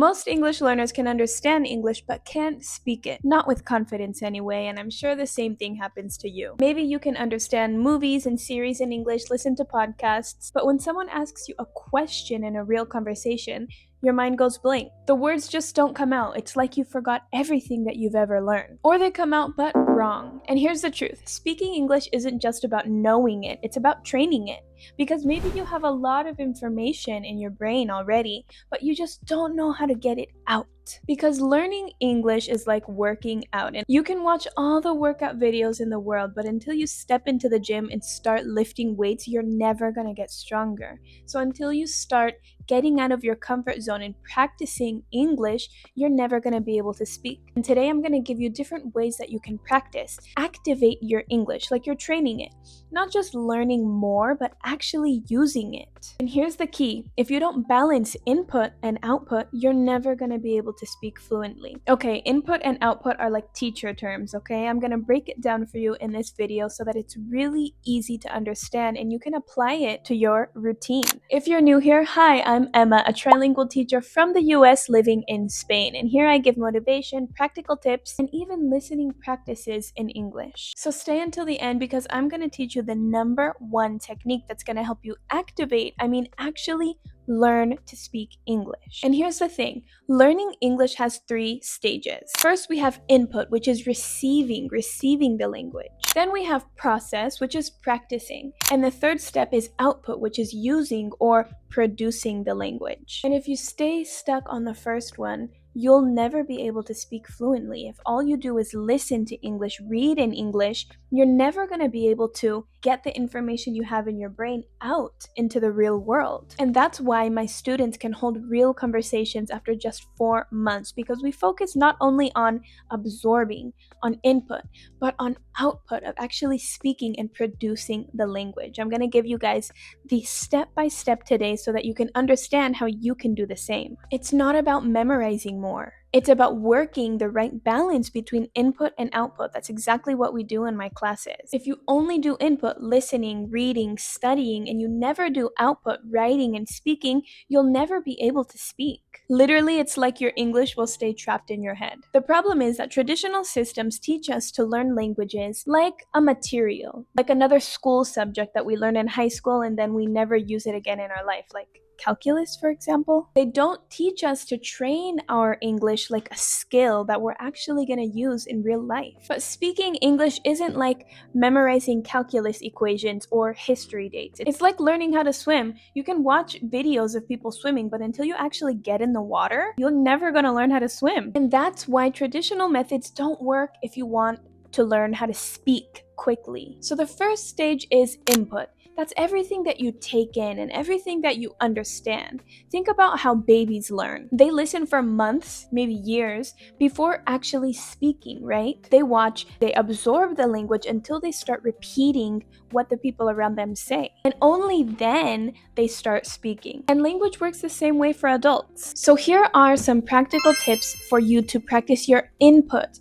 Most English learners can understand English but can't speak it. Not with confidence anyway, and I'm sure the same thing happens to you. Maybe you can understand movies and series in English, listen to podcasts, but when someone asks you a question in a real conversation, your mind goes blank. The words just don't come out. It's like you forgot everything that you've ever learned. Or they come out but wrong. And here's the truth. Speaking English isn't just about knowing it, it's about training it. Because maybe you have a lot of information in your brain already, but you just don't know how to get it out. Because learning English is like working out. And you can watch all the workout videos in the world, but until you step into the gym and start lifting weights, you're never gonna get stronger. So until you start getting out of your comfort zone and practicing English, you're never going to be able to speak. And today I'm going to give you different ways that you can practice. Activate your English like you're training it. Not just learning more, but actually using it. And here's the key. If you don't balance input and output, you're never going to be able to speak fluently. Okay, input and output are like teacher terms, okay? I'm going to break it down for you in this video so that it's really easy to understand and you can apply it to your routine. If you're new here, hi, I'm Emma, a trilingual teacher from the US living in Spain, and here I give motivation, practical tips, and even listening practices in English. So stay until the end because I'm going to teach you the number one technique that's going to help you actually learn to speak English. And here's the thing, learning English has 3 stages. First, we have input, which is receiving the language. Then we have process, which is practicing. And the third step is output, which is using or producing the language. And if you stay stuck on the first one, you'll never be able to speak fluently. If all you do is listen to English, read in English, you're never going to be able to get the information you have in your brain out into the real world. And that's why my students can hold real conversations after just 4 months, because we focus not only on absorbing, on input, but on output of actually speaking and producing the language. I'm going to give you guys the step-by-step today so that you can understand how you can do the same. It's not about memorizing more. It's about working the right balance between input and output. That's exactly what we do in my classes. If you only do input, listening, reading, studying, and you never do output, writing and speaking, you'll never be able to speak. Literally, it's like your English will stay trapped in your head. The problem is that traditional systems teach us to learn languages like a material, like another school subject that we learn in high school and then we never use it again in our life, like calculus, for example. They don't teach us to train our English like a skill that we're actually going to use in real life. But speaking English isn't like memorizing calculus equations or history dates. It's like learning how to swim. You can watch videos of people swimming, but until you actually get in the water, you're never going to learn how to swim. And that's why traditional methods don't work if you want to learn how to speak quickly. So the first stage is input. That's everything that you take in and everything that you understand. Think about how babies learn. They listen for months, maybe years, before actually speaking, right? They watch, they absorb the language until they start repeating what the people around them say. And only then they start speaking. And language works the same way for adults. So here are some practical tips for you to practice your input.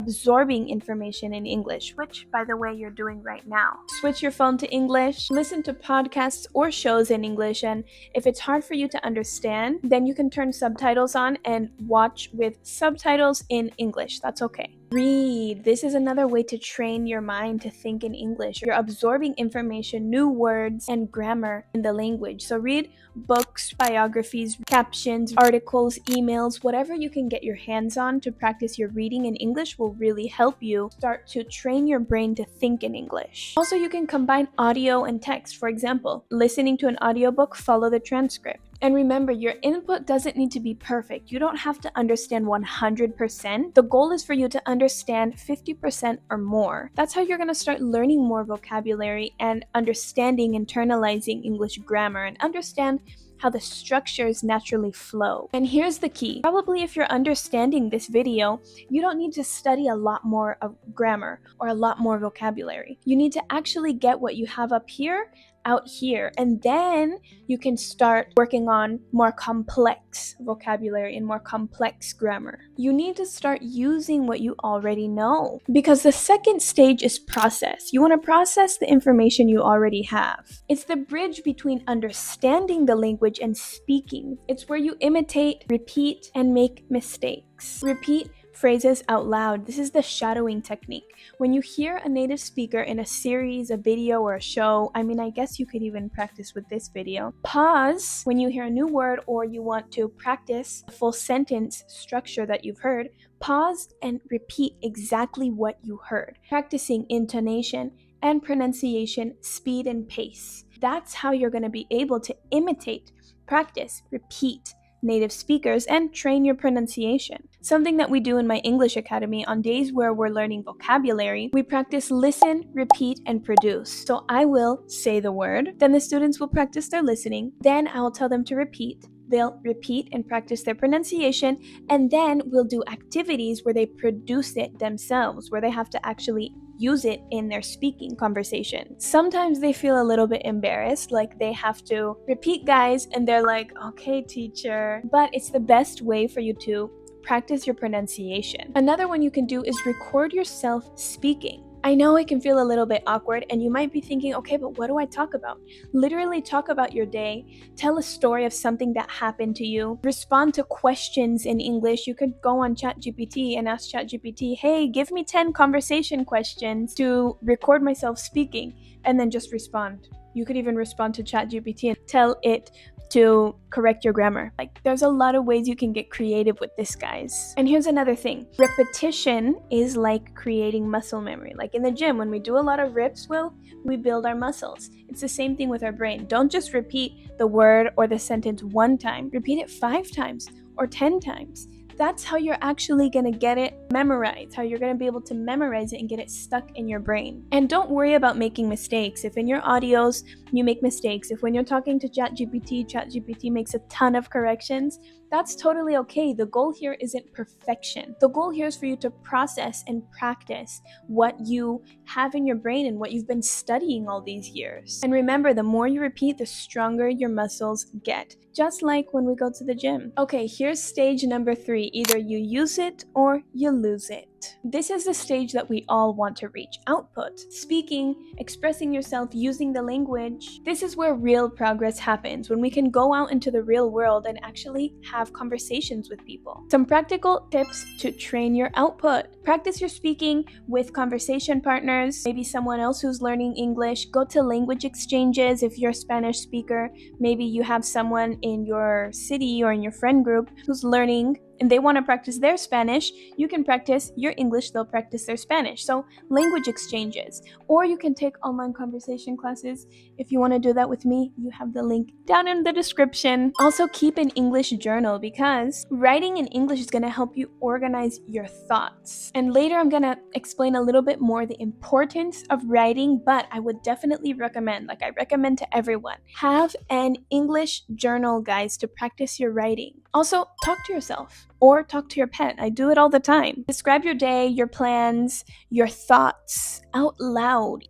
Absorbing information in English, which, by the way, you're doing right now. Switch your phone to English. Listen to podcasts or shows in English, and if it's hard for you to understand, then you can turn subtitles on and watch with subtitles in English. That's okay. Read. This is another way to train your mind to think in English. You're absorbing information, new words, and grammar in the language. So read books, biographies, captions, articles, emails, whatever you can get your hands on to practice your reading in English will really help you start to train your brain to think in English. Also, you can combine audio and text. For example, listening to an audiobook, follow the transcript. And remember, your input doesn't need to be perfect. You don't have to understand 100%. The goal is for you to understand 50% or more. That's how you're going to start learning more vocabulary and understanding, internalizing English grammar, and understand how the structures naturally flow. And here's the key. Probably if you're understanding this video, you don't need to study a lot more of grammar or a lot more vocabulary. You need to actually get what you have up here, out here, and then you can start working on more complex vocabulary and more complex grammar. You need to start using what you already know, because the second stage is process. You want to process the information you already have. It's the bridge between understanding the language and speaking. It's where you imitate, repeat, and make mistakes. Repeat phrases out loud. This is the shadowing technique. When you hear a native speaker in a series, a video, or a show, I guess you could even practice with this video. Pause when you hear a new word or you want to practice a full sentence structure that you've heard. Pause and repeat exactly what you heard, practicing intonation and pronunciation, speed and pace. That's how you're going to be able to imitate, practice, repeat native speakers and train your pronunciation. Something that we do in my English Academy on days where we're learning vocabulary, we practice listen, repeat, and produce. So I will say the word, then the students will practice their listening, then I will tell them to repeat. They'll repeat and practice their pronunciation, and then we'll do activities where they produce it themselves, where they have to actually use it in their speaking conversation. Sometimes they feel a little bit embarrassed, like they have to repeat, guys, and they're like, okay, teacher. But it's the best way for you to practice your pronunciation. Another one you can do is record yourself speaking. I know it can feel a little bit awkward, and you might be thinking, okay, but what do I talk about? Literally talk about your day, tell a story of something that happened to you, respond to questions in English. You could go on ChatGPT and ask ChatGPT, hey, give me 10 conversation questions to record myself speaking, and then just respond. You could even respond to ChatGPT and tell it to correct your grammar. There's a lot of ways you can get creative with this, guys. And here's another thing. Repetition is like creating muscle memory. Like in the gym, when we do a lot of reps, we build our muscles. It's the same thing with our brain. Don't just repeat the word or the sentence one time. Repeat it 5 times or 10 times. That's how you're actually going to get it memorized, how you're going to be able to memorize it and get it stuck in your brain. And don't worry about making mistakes. If in your audios you make mistakes, if when you're talking to ChatGPT makes a ton of corrections, that's totally okay. The goal here isn't perfection. The goal here is for you to process and practice what you have in your brain and what you've been studying all these years. And remember, the more you repeat, the stronger your muscles get. Just like when we go to the gym. Okay, here's stage number 3. Either you use it or you lose it. This is the stage that we all want to reach. Output. Speaking, expressing yourself, using the language. This is where real progress happens, when we can go out into the real world and actually have conversations with people. Some practical tips to train your output. Practice your speaking with conversation partners, maybe someone else who's learning English. Go to language exchanges if you're a Spanish speaker. Maybe you have someone in your city or in your friend group who's learning and they want to practice their Spanish. You can practice your English, they'll practice their Spanish. So language exchanges. Or you can take online conversation classes. If you want to do that with me, you have the link down in the description. Also keep an English journal, because writing in English is going to help you organize your thoughts. And later I'm going to explain a little bit more the importance of writing, but I would definitely recommend, I recommend to everyone, have an English journal, guys, to practice your writing. Also, talk to yourself or talk to your pet. I do it all the time. Describe your day, your plans, your thoughts out loud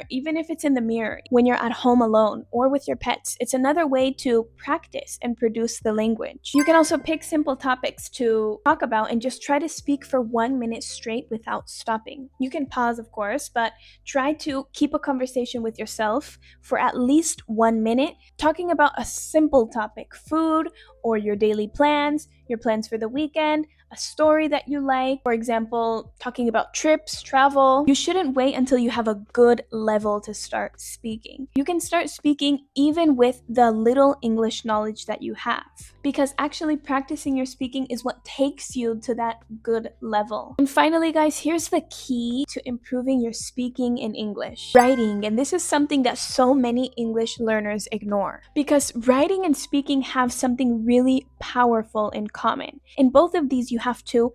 even if it's in the mirror, when you're at home alone or with your pets. It's another way to practice and produce the language. You can also pick simple topics to talk about and just try to speak for 1 minute straight without stopping. You can pause, of course, but try to keep a conversation with yourself for at least 1 minute, talking about a simple topic, food, or your daily plans, your plans for the weekend, a story that you like. For example, talking about trips, travel. You shouldn't wait until you have a good level to start speaking. You can start speaking even with the little English knowledge that you have, because actually practicing your speaking is what takes you to that good level. And finally, guys, here's the key to improving your speaking in English. Writing. And this is something that so many English learners ignore, because writing and speaking have something really powerful in common. In both of these, you have to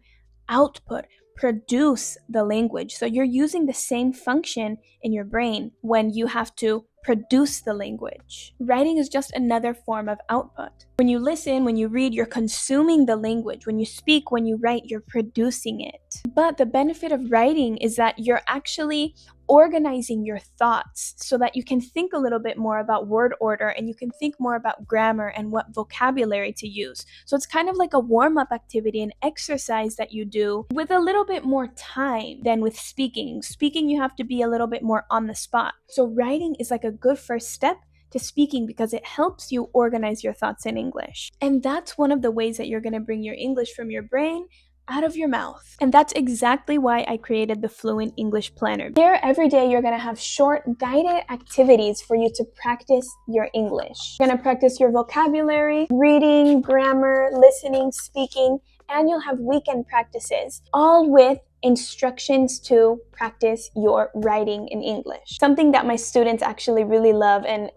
output, produce the language. So you're using the same function in your brain when you have to produce the language. Writing is just another form of output. When you listen, when you read, you're consuming the language. When you speak, when you write, you're producing it. But the benefit of writing is that you're actually organizing your thoughts so that you can think a little bit more about word order and you can think more about grammar and what vocabulary to use. So it's kind of like a warm-up activity, an exercise that you do with a little bit more time than with speaking. Speaking, you have to be a little bit more on the spot. So writing is like a good first step to speaking because it helps you organize your thoughts in English. And that's one of the ways that you're going to bring your English from your brain out of your mouth. And that's exactly why I created the Fluent English Planner. There, every day, you're gonna have short, guided activities for you to practice your English. You're gonna practice your vocabulary, reading, grammar, listening, speaking, and you'll have weekend practices, all with instructions to practice your writing in English. Something that my students actually really love, and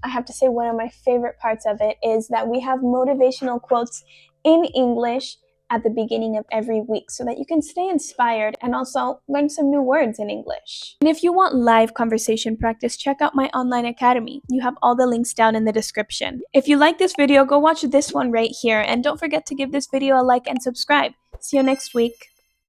I have to say one of my favorite parts of it is that we have motivational quotes in English at the beginning of every week so that you can stay inspired and also learn some new words in English. And if you want live conversation practice, check out my online academy. You have all the links down in the description. If you like this video, go watch this one right here, and don't forget to give this video a like and subscribe. See you next week.